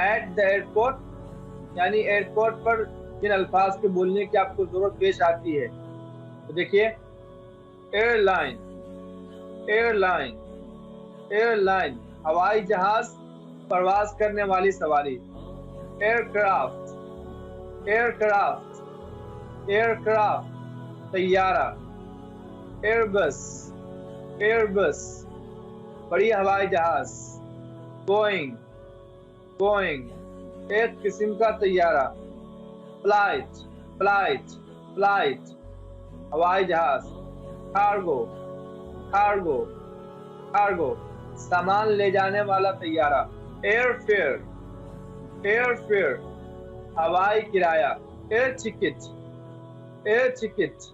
At the airport यानी airport पर जिन अल्फाज के बोलने की आपको जरूरत पेश आती है। तो देखिए, एयरलाइन, एयरलाइन, एयरलाइन हवाई जहाज, परवाज करने वाली सवारी। एयरक्राफ्ट, एयरक्राफ्ट, एयरक्राफ्ट तैयारा। एयरबस, एयरबस बड़ी हवाई जहाज। बोइंग, बोइंग एक किस्म का तैयारा। फ्लाइट, फ्लाइट, फ्लाइट हवाई जहाज। कार्गो, कार्गो, कार्गो सामान ले जाने वाला तैयारा। एयरफेयर, एयरफेयर हवाई किराया। Air ticket, air ticket,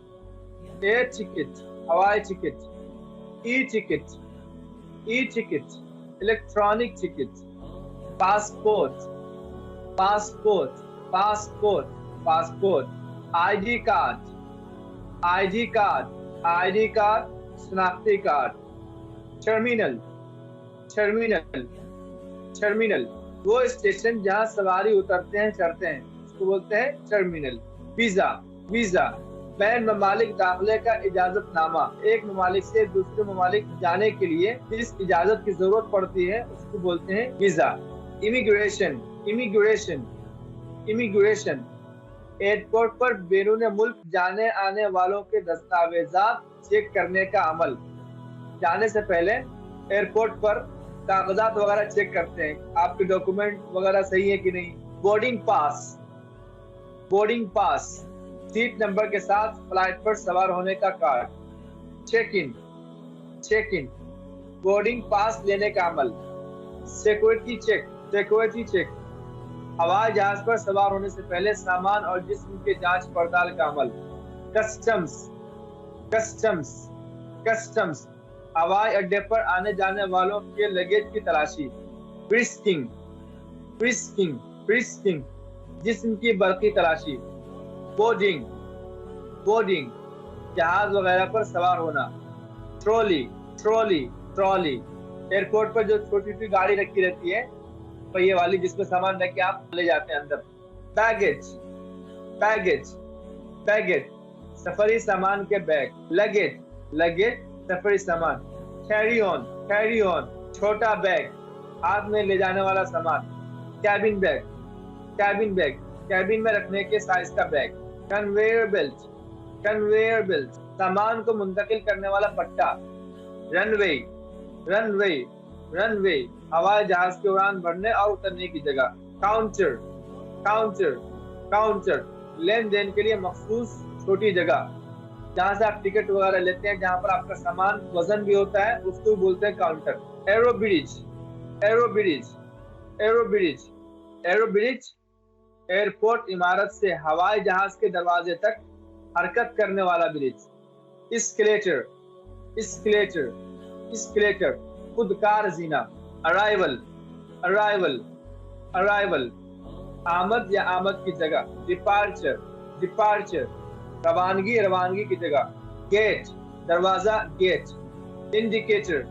air ticket हवाई ticket. E ticket, e ticket electronic ticket. Passport, passport, passport, passport. ID card, ID card, ID card शनाख्ती कार्ड। टर्मिनल, टर्मिनल, टर्मिनल वो station जहां सवारी उतरते हैं चढ़ते हैं, उसको बोलते हैं टर्मिनल। वीजा, वीजा बैन ममालिक दाखिले का इजाजतनामा। एक ममालिक से दूसरे ममालिक जाने के लिए जिस इजाजत की जरूरत पड़ती है उसको बोलते हैं visa. Immigration, immigration, immigration airport पर बैरून मुल्क जाने आने वालों के दस्तावेजात चेक करने का अमल। जाने से पहले एयरपोर्ट पर कागजात वगैरह चेक करते हैं, आपके डॉक्यूमेंट वगैरह सही है कि नहीं। Boarding pass, boarding pass seat number के साथ फ्लाइट पर सवार होने का card. Check in, check in boarding pass लेने का अमल। सिक्योरिटी चेक, सिक्योरिटी चेक हवाई जहाज पर सवार होने से पहले सामान और जिस्म के जांच पड़ताल का अमल। कस्टम्स, कस्टम्स, कस्टम्स हवाई अड्डे पर आने जाने वालों के लगेज की तलाशी। फ्रिस्किंग, फ्रिस्किंग, फ्रिस्किंग जिस्म की बल्कि तलाशी। बोर्डिंग, बोर्डिंग जहाज वगैरह पर सवार होना। ट्रॉली, ट्रॉली, ट्रॉली एयरपोर्ट पर जो छोटी सी गाड़ी रखी रहती है पहिए वाली, जिसमें सामान रख के आप ले जाते हैं अंदर। बैगेज, बैगेज, बैगेज सफरी सामान के बैग। लगेज, लगेज सफरी सामान। कैरी ऑन, कैरी ऑन छोटा बैग, हाथ में ले जाने वाला सामान। Cabin bag, cabin bag cabin में रखने के साइज का bag. Conveyor belt, conveyor belt सामान को मुंतकिल करने वाला पट्टा। रनवे, रनवे, रनवे हवाई जहाज की उड़ान भरने और उतरने की जगह। काउंटर, काउंटर, काउंटर लेन देन के लिए मखसूस छोटी जगह जहां से आप टिकट वगैरह लेते हैं, जहां पर आपका सामान वजन भी होता है, उसको बोलते हैं counter. Arrow bridge, arrow bridge, arrow bridge, arrow bridge airport इमारत से हवाई जहाज के दरवाजे तक हरकत करने वाला ब्रिज। एस्केलेटर, एस्केलेटर, एस्केलेटर खुदकार जीना। अराइवल, अराइवल, अराइवल आमद या आमद की जगह। डिपार्चर, डिपार्चर रवानगी, रवानगी की जगह। गेट दरवाजा, गेट। इंडिकेटर,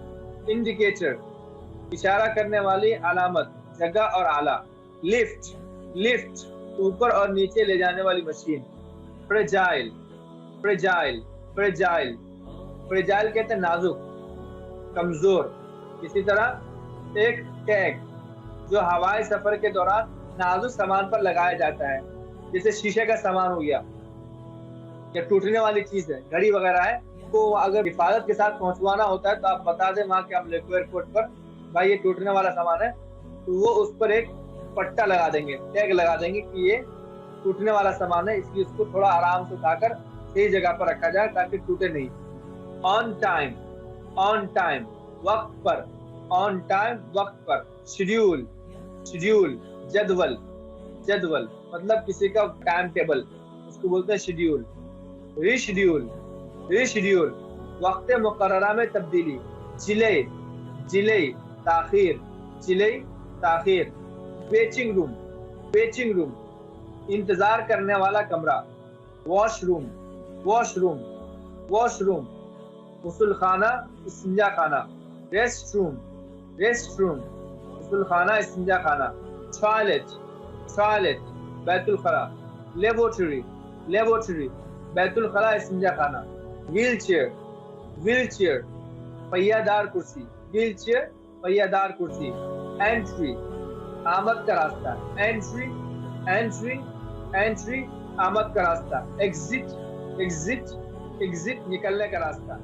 इंडिकेटर इशारा करने वाली अलामत, जगह और आला। लिफ्ट, लिफ्ट ऊपर और नीचे ले जाने वाली machine. Fragile, fragile, fragile fragile कहते हैं नाजुक, कमजोर। इसी तरह एक टैग जो हवाई सफर के दौरान नाजुक सामान पर लगाया जाता है, जैसे शीशे का सामान हो गया या टूटने वाली चीज है, घड़ी वगैरह है, तो अगर हिफाजत के साथ पहुंचवाना होता है तो आप बता दें वहां के अमले को एयरपोर्ट पर, भाई ये टूटने वाला सामान है, तो वो उस पर एक पट्टा लगा देंगे, टैग लगा देंगे कि ये टूटने वाला सामान है, इसलिए उसको थोड़ा आराम से उठाकर सही जगह पर रखा जाए ताकि टूटे नहीं। ऑन टाइम, ऑन टाइम वक्त पर, ऑन टाइम वक्त पर। शेड्यूल, शेड्यूल जदवल, जदवल मतलब किसी का टाइम टेबल, उसको बोलते हैं शेड्यूल। रिशेड्यूल, रिशेड्यूल वक्त मुकर्ररा में तब्दीली। जिले, जिले ताखीर, जिले ताखीर। वेचिंग रूम, वेचिंग रूम इंतजार करने वाला कमरा। वॉशरूम, वॉशरूम, वॉशरूम गुस्ल खाना, इस्तिंजा खाना। रेस्ट रूम, रेस्ट रूम गुस्ल खाना, इस्तिंजा खाना। टॉयलेट, टॉयलेट, बैतुल खला। लेबोरेटरी, लेबोरेटरी, बैतुल खला इस्तिंजा खाना। व्हील चेयर, व्हील चेयर, पहियादार कुर्सी, व्हील चेयर, पहियादार कुर्सी। एंट्री, आमद का रास्ता। एंट्री, एंट्री, एंट्री, आमद का रास्ता। एग्जिट, एग्जिट, एग्जिट, निकलने का रास्ता।